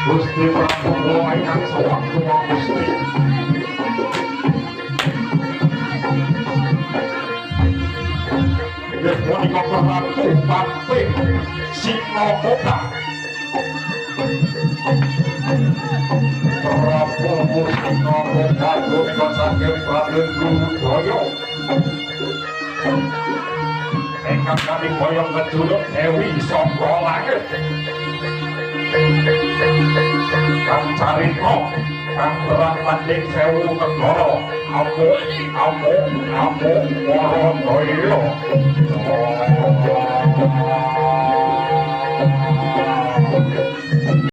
Gusti Prabu ingkang sewaktu Gusti. Inggih punika Prabu Patih Sinakota. Prabu Sinakota punika saking Raden Drudaya. Ingkang kami boyong kejuluk Dewi Sangga Langit. Kang carita kang perang tanding sewu negara amuk para daya